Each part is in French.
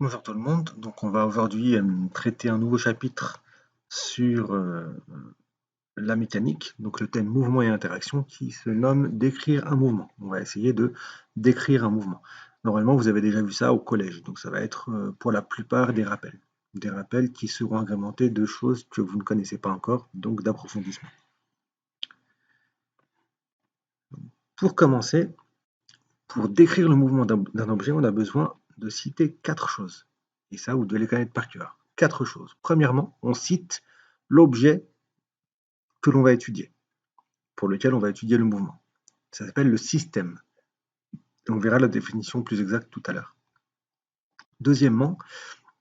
Bonjour tout le monde, donc on va aujourd'hui traiter un nouveau chapitre sur la mécanique, donc le thème mouvement et interaction qui se nomme décrire un mouvement. On va essayer de décrire un mouvement. Normalement vous avez déjà vu ça au collège, donc ça va être pour la plupart des rappels qui seront agrémentés de choses que vous ne connaissez pas encore, donc d'approfondissement. Pour commencer, pour décrire le mouvement d'un objet, on a besoin de citer 4 choses. Et ça, vous devez les connaître par cœur. 4 choses. Premièrement, on cite l'objet que l'on va étudier, pour lequel on va étudier le mouvement. Ça s'appelle le système. On verra la définition plus exacte tout à l'heure. Deuxièmement,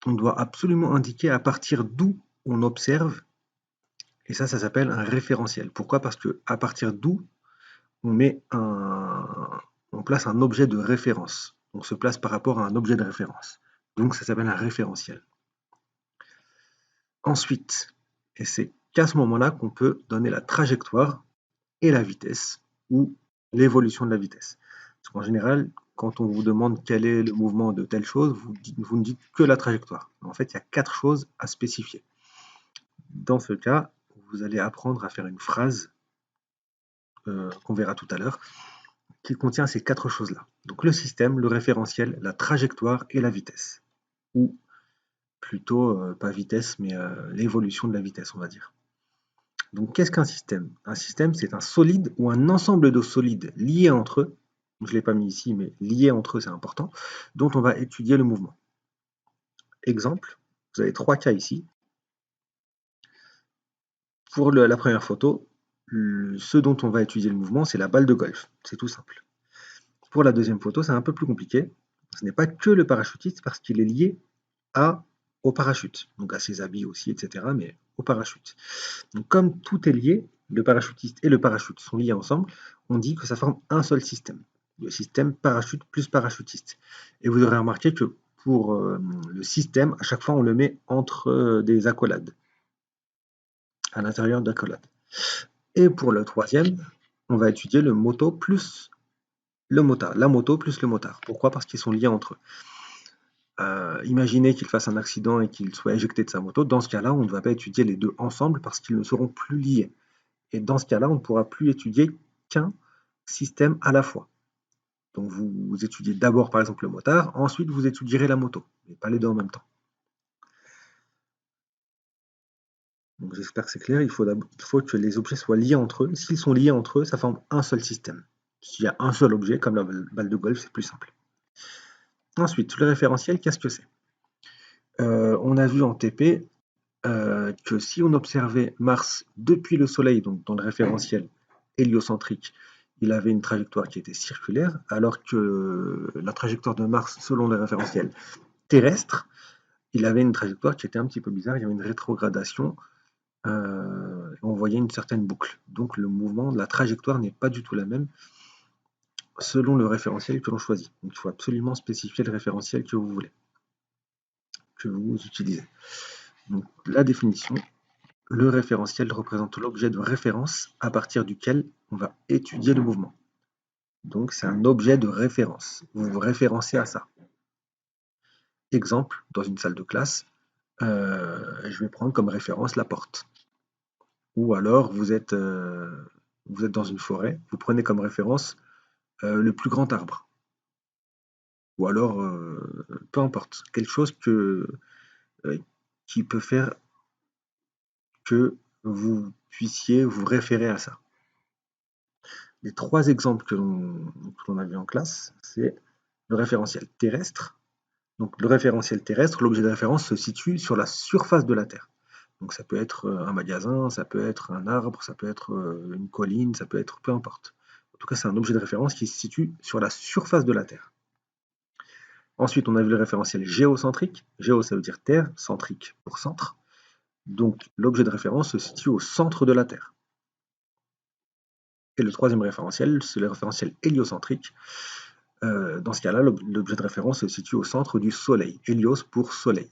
on doit absolument indiquer à partir d'où on observe, et ça s'appelle un référentiel. Pourquoi? Parce que à partir d'où on place un objet de référence. On se place par rapport à un objet de référence. Donc ça s'appelle un référentiel. Ensuite, et c'est qu'à ce moment-là qu'on peut donner la trajectoire et la vitesse, ou l'évolution de la vitesse. Parce qu'en général, quand on vous demande quel est le mouvement de telle chose, vous ne dites que la trajectoire. En fait, il y a 4 choses à spécifier. Dans ce cas, vous allez apprendre à faire une phrase qu'on verra tout à l'heure, qui contient ces 4 choses-là. Donc le système, le référentiel, la trajectoire et la vitesse. Ou plutôt, pas vitesse, mais l'évolution de la vitesse, on va dire. Donc qu'est-ce qu'un système? Un système, c'est un solide ou un ensemble de solides liés entre eux, je ne l'ai pas mis ici, mais liés entre eux, c'est important, dont on va étudier le mouvement. Exemple, vous avez 3 cas ici. Pour la première photo, ce dont on va étudier le mouvement, c'est la balle de golf. C'est tout simple. Pour la deuxième photo, c'est un peu plus compliqué. Ce n'est pas que le parachutiste parce qu'il est lié au parachute, donc à ses habits aussi, etc., mais au parachute. Donc comme tout est lié, le parachutiste et le parachute sont liés ensemble, on dit que ça forme un seul système, le système parachute plus parachutiste. Et vous aurez remarqué que pour le système, à chaque fois on le met entre des accolades, à l'intérieur d'accolades. Et pour le troisième, on va étudier le moto plus le motard, la moto plus le motard. Pourquoi? Parce qu'ils sont liés entre eux. Imaginez qu'il fasse un accident et qu'il soit éjecté de sa moto. Dans ce cas-là, on ne va pas étudier les deux ensemble parce qu'ils ne seront plus liés. Et dans ce cas-là, on ne pourra plus étudier qu'un système à la fois. Donc vous étudiez d'abord par exemple le motard, ensuite vous étudierez la moto, mais pas les deux en même temps. Donc j'espère que c'est clair, il faut que les objets soient liés entre eux. S'ils sont liés entre eux, ça forme un seul système. S'il y a un seul objet, comme la balle de golf, c'est plus simple. Ensuite, le référentiel, qu'est-ce que c'est? On a vu en TP que si on observait Mars depuis le Soleil, donc dans le référentiel héliocentrique, il avait une trajectoire qui était circulaire, alors que la trajectoire de Mars, selon le référentiel terrestre, il avait une trajectoire qui était un petit peu bizarre, il y avait une rétrogradation, on voyait une certaine boucle. Donc le mouvement, la trajectoire n'est pas du tout la même selon le référentiel que l'on choisit. Donc il faut absolument spécifier le référentiel que vous voulez, que vous utilisez. Donc la définition, le référentiel représente l'objet de référence à partir duquel on va étudier le mouvement. Donc c'est un objet de référence. Vous vous référencez à ça. Exemple, dans une salle de classe, je vais prendre comme référence la porte. Ou alors vous êtes dans une forêt, vous prenez comme référence le plus grand arbre. Ou alors, peu importe, quelque chose qui peut faire que vous puissiez vous référer à ça. Les 3 exemples que l'on a vus en classe, c'est le référentiel terrestre. Donc le référentiel terrestre, l'objet de référence se situe sur la surface de la Terre. Donc ça peut être un magasin, ça peut être un arbre, ça peut être une colline, ça peut être peu importe. En tout cas, c'est un objet de référence qui se situe sur la surface de la Terre. Ensuite, on a vu le référentiel géocentrique. Géo, ça veut dire Terre, centrique pour centre. Donc l'objet de référence se situe au centre de la Terre. Et le troisième référentiel, c'est le référentiel héliocentrique. Dans ce cas-là, l'objet de référence se situe au centre du Soleil. Hélios pour Soleil.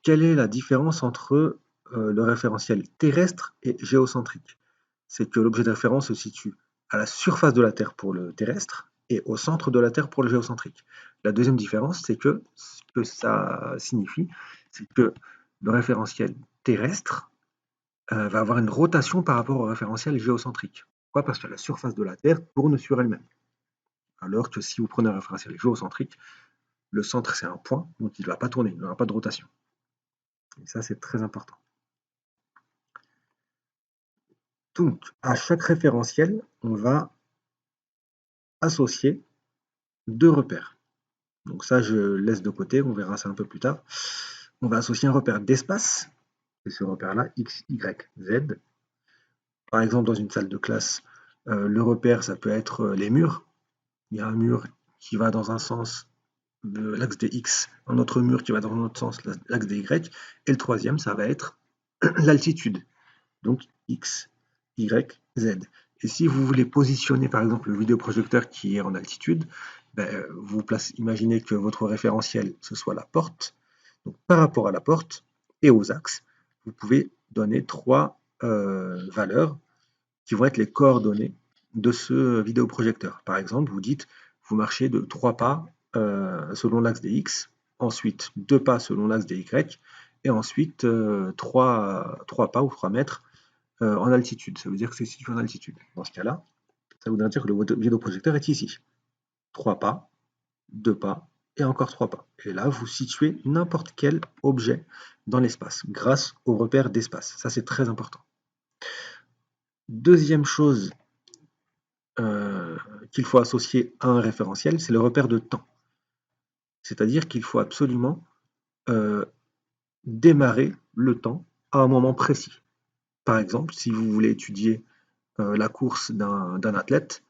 Quelle est la différence entre le référentiel terrestre et géocentrique? C'est que l'objet de référence se situe à la surface de la Terre pour le terrestre et au centre de la Terre pour le géocentrique. La deuxième différence, c'est que ce que ça signifie, c'est que le référentiel terrestre va avoir une rotation par rapport au référentiel géocentrique. Pourquoi? Parce que la surface de la Terre tourne sur elle-même. Alors que si vous prenez un référentiel géocentrique, le centre c'est un point, donc il ne va pas tourner, il n'y aura pas de rotation. Et ça, c'est très important. Donc, à chaque référentiel, on va associer deux repères. Donc ça, je laisse de côté, on verra ça un peu plus tard. On va associer un repère d'espace, c'est ce repère-là, x, y, z. Par exemple, dans une salle de classe, le repère, ça peut être les murs. Il y a un mur qui va dans un sens de l'axe des x, un autre mur qui va dans un autre sens, l'axe des y, et le troisième, ça va être l'altitude. Donc x, y, z. Et si vous voulez positionner par exemple le vidéoprojecteur qui est en altitude, imaginez que votre référentiel ce soit la porte. Donc par rapport à la porte et aux axes, vous pouvez donner trois valeurs qui vont être les coordonnées de ce vidéoprojecteur. Par exemple, vous dites, vous marchez de 3 pas selon l'axe des x, ensuite 2 pas selon l'axe des y, et ensuite 3 pas ou 3 mètres en altitude. Ça veut dire que c'est situé en altitude. Dans ce cas-là, ça voudrait dire que le vidéoprojecteur est ici. 3 pas, 2 pas, et encore 3 pas. Et là, vous situez n'importe quel objet dans l'espace, grâce au repère d'espace. Ça, c'est très important. Deuxième chose qu'il faut associer à un référentiel, c'est le repère de temps. C'est-à-dire qu'il faut absolument démarrer le temps à un moment précis. Par exemple, si vous voulez étudier la course d'un athlète,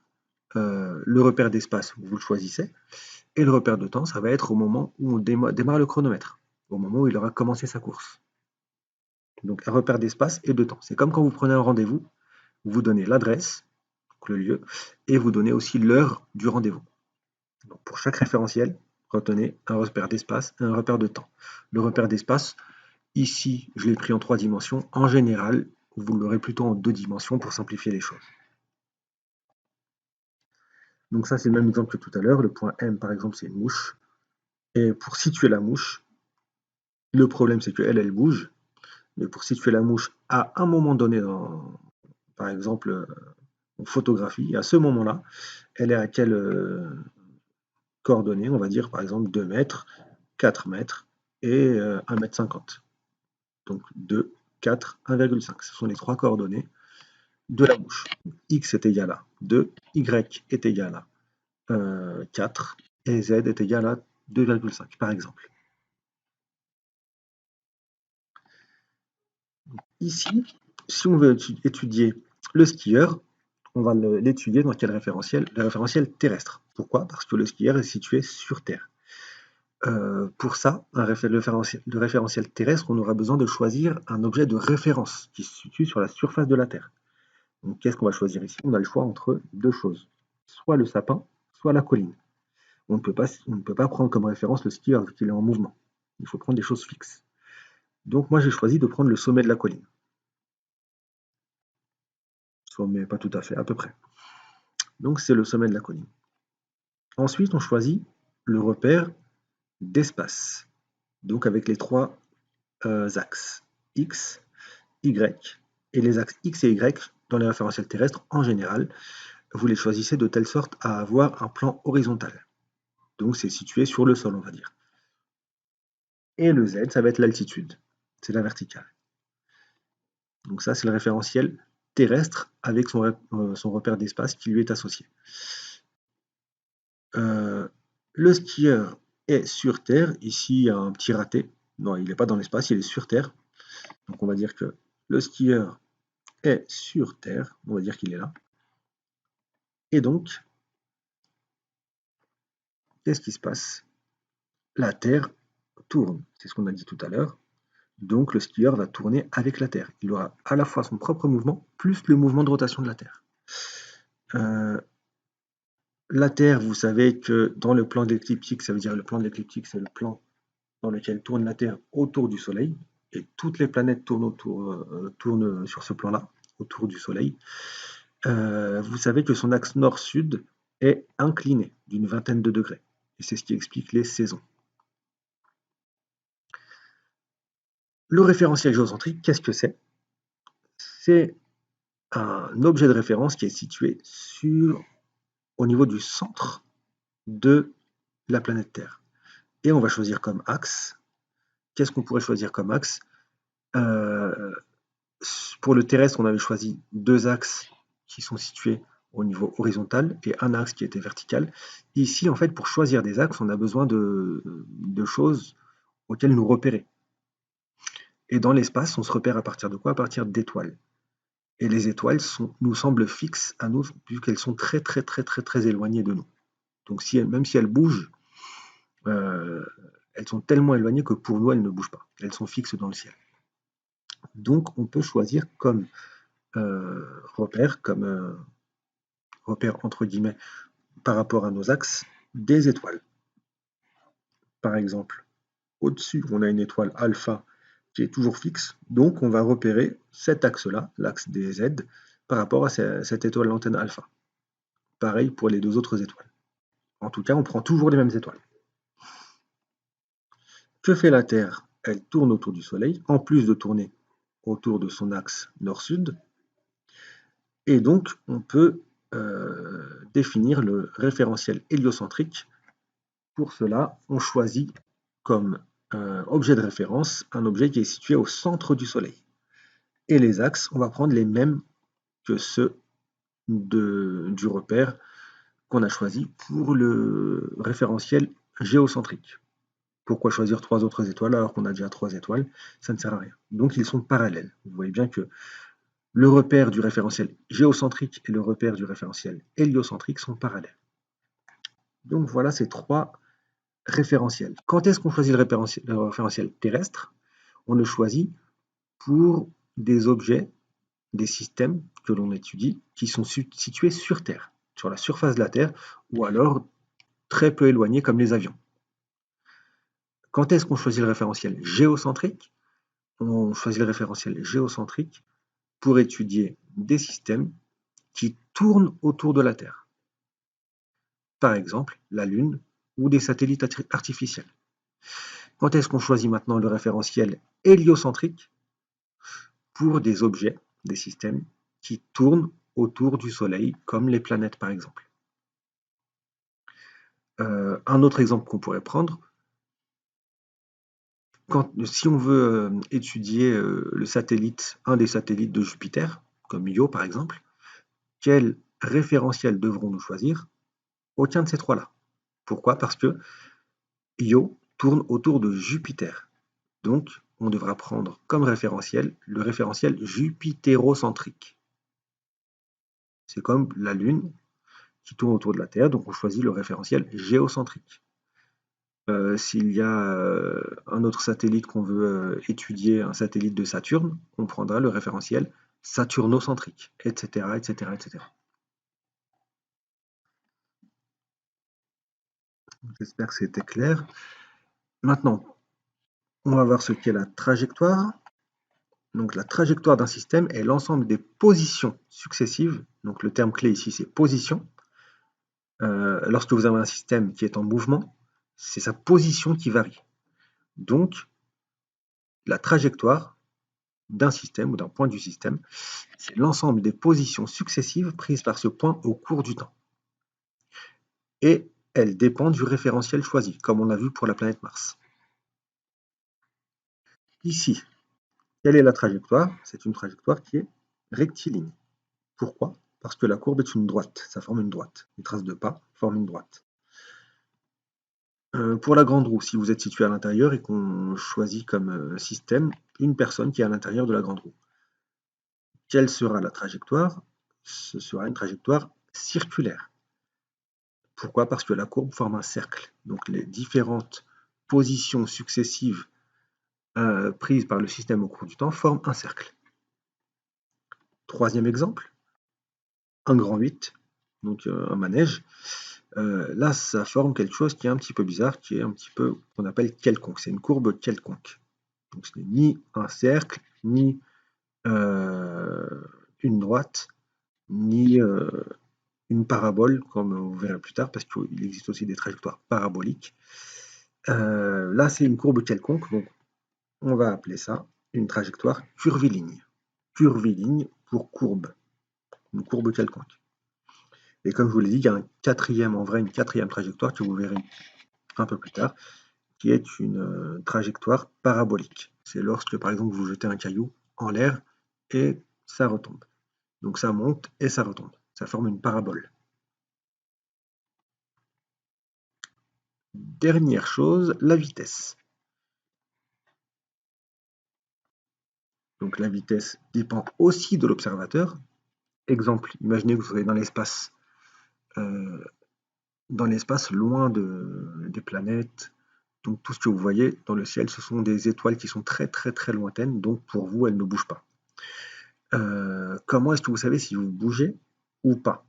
le repère d'espace, vous le choisissez, et le repère de temps, ça va être au moment où on démarre le chronomètre, au moment où il aura commencé sa course. Donc un repère d'espace et de temps. C'est comme quand vous prenez un rendez-vous, vous donnez l'adresse, le lieu, et vous donnez aussi l'heure du rendez-vous. Donc pour chaque référentiel, retenez un repère d'espace et un repère de temps. Le repère d'espace, ici, je l'ai pris en 3 dimensions. En général, vous l'aurez plutôt en 2 dimensions pour simplifier les choses. Donc ça, c'est le même exemple que tout à l'heure. Le point M, par exemple, c'est une mouche. Et pour situer la mouche, le problème, c'est qu'elle, elle bouge. Mais pour situer la mouche à un moment donné, par exemple, en photographie, à ce moment-là, elle est à quelle coordonnée? On va dire, par exemple, 2 mètres, 4 mètres et 1,50 m. Donc 2, 4, 1,5. Ce sont les 3 coordonnées de la mouche. X est égal à 2, Y est égal à 4 et Z est égal à 2,5 par exemple. Ici, si on veut étudier le skieur, on va l'étudier dans quel référentiel? Le référentiel terrestre. Pourquoi? Parce que le skieur est situé sur Terre. Pour ça, le référentiel terrestre, on aura besoin de choisir un objet de référence qui se situe sur la surface de la Terre. Donc qu'est-ce qu'on va choisir ici? On a le choix entre deux choses, soit le sapin, soit la colline. On ne peut pas prendre comme référence le skieur vu qu'il est en mouvement. Il faut prendre des choses fixes. Donc moi j'ai choisi de prendre le sommet de la colline. Sommet, pas tout à fait, à peu près. Donc c'est le sommet de la colline. Ensuite on choisit le repère d'espace. Donc avec les 3 axes X, Y, et les axes X et Y dans les référentiels terrestres en général, vous les choisissez de telle sorte à avoir un plan horizontal. Donc c'est situé sur le sol, on va dire. Et le Z, ça va être l'altitude, c'est la verticale. Donc ça, c'est le référentiel terrestre avec son repère d'espace qui lui est associé. Le skieur est sur Terre. Ici, il y a un petit raté. Non, il n'est pas dans l'espace, il est sur Terre. Donc on va dire que le skieur est sur Terre. On va dire qu'il est là. Et donc, qu'est-ce qui se passe? La Terre tourne. C'est ce qu'on a dit tout à l'heure. Donc le skieur va tourner avec la Terre. Il aura à la fois son propre mouvement, plus le mouvement de rotation de la Terre. La Terre, vous savez que dans le plan de l'écliptique, ça veut dire le plan de l'écliptique, c'est le plan dans lequel tourne la Terre autour du Soleil, et toutes les planètes tournent sur ce plan-là, autour du Soleil. Vous savez que son axe nord-sud est incliné d'une vingtaine de degrés. Et c'est ce qui explique les saisons. Le référentiel géocentrique, qu'est-ce que c'est? C'est un objet de référence qui est situé au niveau du centre de la planète Terre. Et on va choisir comme axe. Qu'est-ce qu'on pourrait choisir comme axe? Pour le terrestre, on avait choisi 2 axes qui sont situés au niveau horizontal et un axe qui était vertical. Ici, en fait, pour choisir des axes, on a besoin de choses auxquelles nous repérer. Et dans l'espace, on se repère à partir de quoi? À partir d'étoiles. Et les étoiles nous semblent fixes à nous, vu qu'elles sont très, très, très, très, très éloignées de nous. Donc, même si elles bougent, elles sont tellement éloignées que pour nous, elles ne bougent pas. Elles sont fixes dans le ciel. Donc, on peut choisir comme repère entre guillemets, par rapport à nos axes, des étoiles. Par exemple, au-dessus, on a une étoile alpha qui est toujours fixe, donc on va repérer cet axe-là, l'axe des Z, par rapport à cette étoile lanterne alpha. Pareil pour les 2 autres étoiles. En tout cas, on prend toujours les mêmes étoiles. Que fait la Terre? Elle tourne autour du Soleil, en plus de tourner autour de son axe nord-sud, et donc on peut définir le référentiel héliocentrique. Pour cela, on choisit comme objet de référence un objet qui est situé au centre du Soleil. Et les axes, on va prendre les mêmes que ceux du repère qu'on a choisi pour le référentiel géocentrique. Pourquoi choisir 3 autres étoiles alors qu'on a déjà 3 étoiles? Ça ne sert à rien. Donc ils sont parallèles. Vous voyez bien que le repère du référentiel géocentrique et le repère du référentiel héliocentrique sont parallèles. Donc voilà ces 3 référentiels. Quand est-ce qu'on choisit le référentiel terrestre? On le choisit pour des objets, des systèmes que l'on étudie qui sont situés sur Terre, sur la surface de la Terre, ou alors très peu éloignés comme les avions. Quand est-ce qu'on choisit le référentiel géocentrique? On choisit le référentiel géocentrique pour étudier des systèmes qui tournent autour de la Terre. Par exemple, la Lune ou des satellites artificiels. Quand est-ce qu'on choisit maintenant le référentiel héliocentrique? Pour des objets, des systèmes qui tournent autour du Soleil, comme les planètes par exemple. Un autre exemple qu'on pourrait prendre, si on veut étudier un des satellites de Jupiter, comme Io par exemple, quel référentiel devrons-nous choisir? Aucun de ces 3-là. Pourquoi? Parce que Io tourne autour de Jupiter. Donc, on devra prendre comme référentiel le référentiel jupitérocentrique. C'est comme la Lune qui tourne autour de la Terre, donc on choisit le référentiel géocentrique. S'il y a un autre satellite qu'on veut étudier, un satellite de Saturne, on prendra le référentiel saturnocentrique, etc., etc., etc. J'espère que c'était clair. Maintenant, on va voir ce qu'est la trajectoire. Donc la trajectoire d'un système est l'ensemble des positions successives. Donc le terme clé ici, c'est position. Lorsque vous avez un système qui est en mouvement, c'est sa position qui varie. Donc, la trajectoire d'un système ou d'un point du système, c'est l'ensemble des positions successives prises par ce point au cours du temps. Et elle dépend du référentiel choisi, comme on a vu pour la planète Mars. Ici, quelle est la trajectoire? C'est une trajectoire qui est rectiligne. Pourquoi? Parce que la courbe est une droite, ça forme une droite. Les traces de pas forment une droite. Pour la grande roue, si vous êtes situé à l'intérieur et qu'on choisit comme système une personne qui est à l'intérieur de la grande roue. Quelle sera la trajectoire? Ce sera une trajectoire circulaire. Pourquoi? Parce que la courbe forme un cercle. Donc les différentes positions successives prises par le système au cours du temps forment un cercle. Troisième exemple, un grand 8, donc un manège. Là, ça forme quelque chose qui est un petit peu bizarre, qui est un petit peu qu'on appelle quelconque. C'est une courbe quelconque. Donc ce n'est ni un cercle, ni une droite, ni une parabole, comme vous verrez plus tard, parce qu'il existe aussi des trajectoires paraboliques. Là, c'est une courbe quelconque, donc on va appeler ça une trajectoire curviligne. Curviligne pour courbe, une courbe quelconque. Et comme je vous l'ai dit, il y a une quatrième trajectoire que vous verrez un peu plus tard, qui est une trajectoire parabolique. C'est lorsque, par exemple, vous jetez un caillou en l'air et ça retombe. Donc ça monte et ça retombe. Ça forme une parabole. Dernière chose, la vitesse. Donc la vitesse dépend aussi de l'observateur. Exemple, imaginez que vous soyez euh, dans l'espace loin des planètes. Donc tout ce que vous voyez dans le ciel, ce sont des étoiles qui sont très très très lointaines, donc pour vous, elles ne bougent pas. Comment est-ce que vous savez si vous bougez ou pas?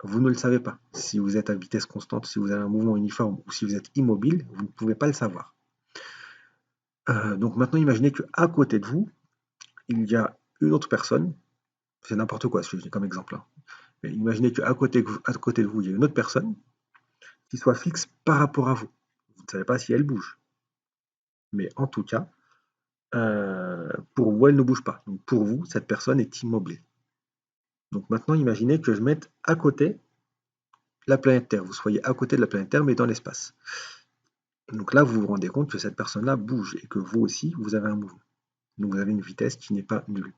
Vous ne le savez pas. Si vous êtes à vitesse constante, si vous avez un mouvement uniforme ou si vous êtes immobile, vous ne pouvez pas le savoir. Donc maintenant, imaginez qu'à côté de vous, il y a une autre personne. C'est n'importe quoi ce que je dis comme exemple, hein. Mais imaginez qu'à côté de vous, il y a une autre personne qui soit fixe par rapport à vous. Vous ne savez pas si elle bouge. Mais en tout cas, pour vous, elle ne bouge pas. Donc pour vous, cette personne est immobile. Donc maintenant, imaginez que je mette à côté la planète Terre. Vous soyez à côté de la planète Terre, mais dans l'espace. Donc là, vous vous rendez compte que cette personne-là bouge et que vous aussi, vous avez un mouvement. Donc vous avez une vitesse qui n'est pas nulle.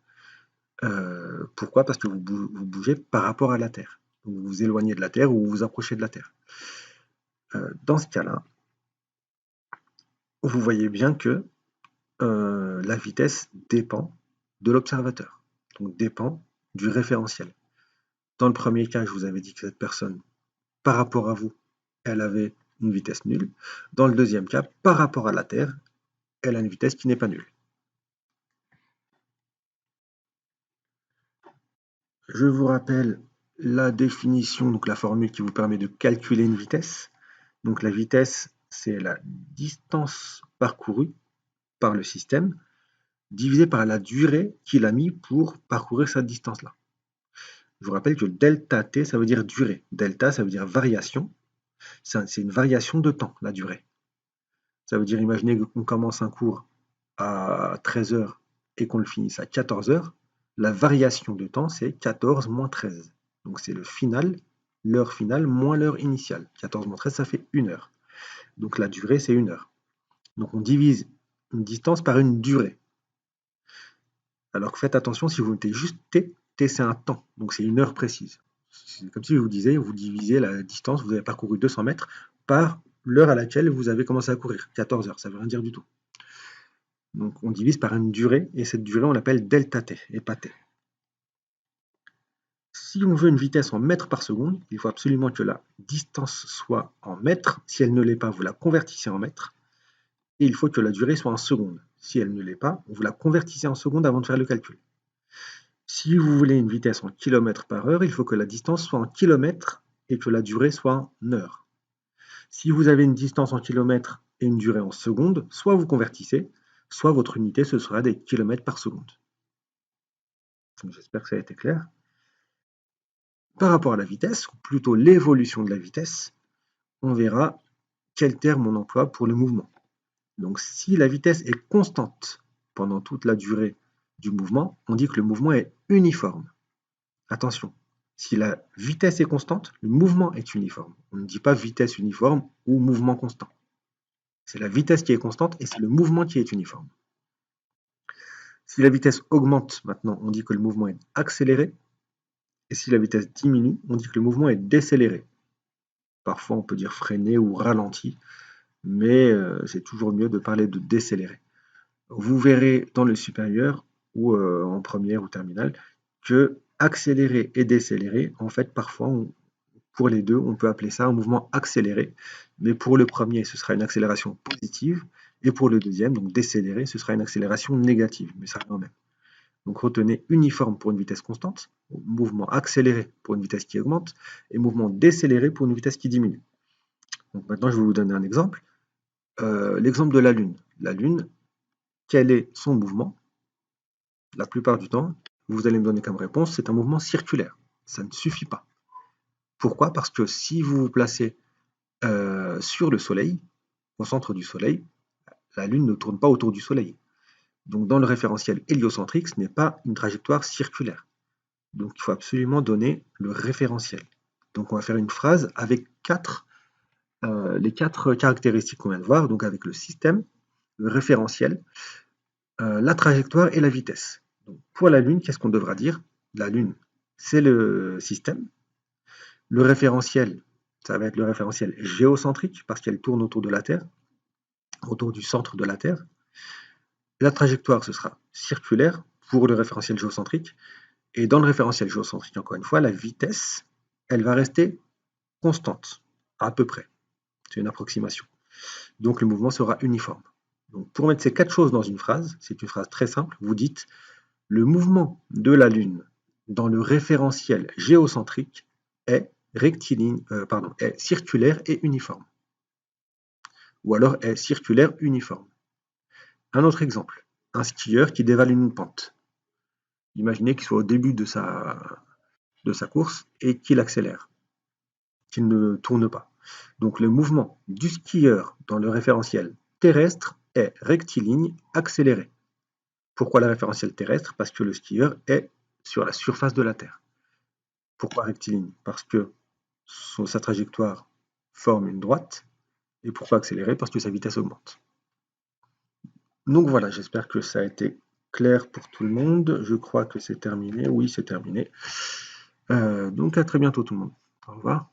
Pourquoi? Parce que vous bougez par rapport à la Terre. Donc vous vous éloignez de la Terre ou vous vous approchez de la Terre. Dans ce cas-là, vous voyez bien que la vitesse dépend de l'observateur, donc dépend du référentiel. Dans le premier cas, je vous avais dit que cette personne, par rapport à vous, elle avait une vitesse nulle. Dans le deuxième cas, par rapport à la Terre, elle a une vitesse qui n'est pas nulle. Je vous rappelle la définition, donc la formule qui vous permet de calculer une vitesse. Donc la vitesse, c'est la distance parcourue par le système divisé par la durée qu'il a mis pour parcourir cette distance-là. Je vous rappelle que delta t, ça veut dire durée. Delta, ça veut dire variation. C'est une variation de temps, la durée. Ça veut dire, imaginez qu'on commence un cours à 13 heures et qu'on le finisse à 14 heures. La variation de temps, c'est 14 moins 13. Donc c'est le final, l'heure finale moins l'heure initiale. 14 moins 13, ça fait 1 heure. Donc la durée, c'est 1 heure. Donc on divise une distance par une durée. Alors que faites attention, si vous mettez juste t, t c'est un temps, donc c'est une heure précise. C'est comme si je vous disais, vous divisez la distance, vous avez parcouru 200 mètres, par l'heure à laquelle vous avez commencé à courir, 14 heures, ça ne veut rien dire du tout. Donc on divise par une durée, et cette durée on l'appelle delta t, et pas t. Si on veut une vitesse en mètres par seconde, il faut absolument que la distance soit en mètres. Si elle ne l'est pas, vous la convertissez en mètres. Et il faut que la durée soit en secondes. Si elle ne l'est pas, vous la convertissez en secondes avant de faire le calcul. Si vous voulez une vitesse en kilomètres par heure, il faut que la distance soit en kilomètres et que la durée soit en heures. Si vous avez une distance en kilomètres et une durée en secondes, soit vous convertissez, soit votre unité ce sera des kilomètres par seconde. J'espère que ça a été clair. Par rapport à la vitesse, ou plutôt l'évolution de la vitesse, on verra quel terme on emploie pour le mouvement. Donc si la vitesse est constante pendant toute la durée du mouvement, on dit que le mouvement est uniforme. Attention, si la vitesse est constante, le mouvement est uniforme. On ne dit pas vitesse uniforme ou mouvement constant. C'est la vitesse qui est constante et c'est le mouvement qui est uniforme. Si la vitesse augmente, maintenant, on dit que le mouvement est accéléré. Et si la vitesse diminue, on dit que le mouvement est décéléré. Parfois, on peut dire freiné ou ralenti, mais c'est toujours mieux de parler de décéléré. Vous verrez dans le supérieur ou en première ou terminale que accélérer et décélérer, en fait, parfois, pour les deux, on peut appeler ça un mouvement accéléré. Mais pour le premier, ce sera une accélération positive. Et pour le deuxième, donc décélérer, ce sera une accélération négative. Mais ça revient même. Donc retenez uniforme pour une vitesse constante, mouvement accéléré pour une vitesse qui augmente, et mouvement décéléré pour une vitesse qui diminue. Donc maintenant, je vais vous donner un exemple. L'exemple de la Lune. La Lune, quel est son mouvement? La plupart du temps, vous allez me donner comme réponse, c'est un mouvement circulaire. Ça ne suffit pas. Pourquoi? Parce que si vous vous placez sur le Soleil, au centre du Soleil, la Lune ne tourne pas autour du Soleil. Donc dans le référentiel héliocentrique, ce n'est pas une trajectoire circulaire. Donc il faut absolument donner le référentiel. Donc on va faire une phrase avec les 4 caractéristiques qu'on vient de voir, donc avec le système, le référentiel, la trajectoire et la vitesse. Donc pour la Lune, qu'est-ce qu'on devra dire? La Lune, c'est le système. Le référentiel, ça va être le référentiel géocentrique, parce qu'elle tourne autour de la Terre, autour du centre de la Terre. La trajectoire, ce sera circulaire pour le référentiel géocentrique. Et dans le référentiel géocentrique, encore une fois, la vitesse, elle va rester constante, à peu près. C'est une approximation. Donc le mouvement sera uniforme. Donc pour mettre ces 4 choses dans une phrase, c'est une phrase très simple, vous dites le mouvement de la Lune dans le référentiel géocentrique est rectiligne, est circulaire et uniforme. Ou alors est circulaire uniforme. Un autre exemple, un skieur qui dévale une pente. Imaginez qu'il soit au début de sa course et qu'il accélère, qu'il ne tourne pas. Donc le mouvement du skieur dans le référentiel terrestre est rectiligne accéléré. Pourquoi le référentiel terrestre? Parce que le skieur est sur la surface de la Terre. Pourquoi rectiligne? Parce que sa trajectoire forme une droite. Et pourquoi accélérer? Parce que sa vitesse augmente. Donc voilà, j'espère que ça a été clair pour tout le monde. Je crois que c'est terminé. Oui, c'est terminé. Donc à très bientôt tout le monde. Au revoir.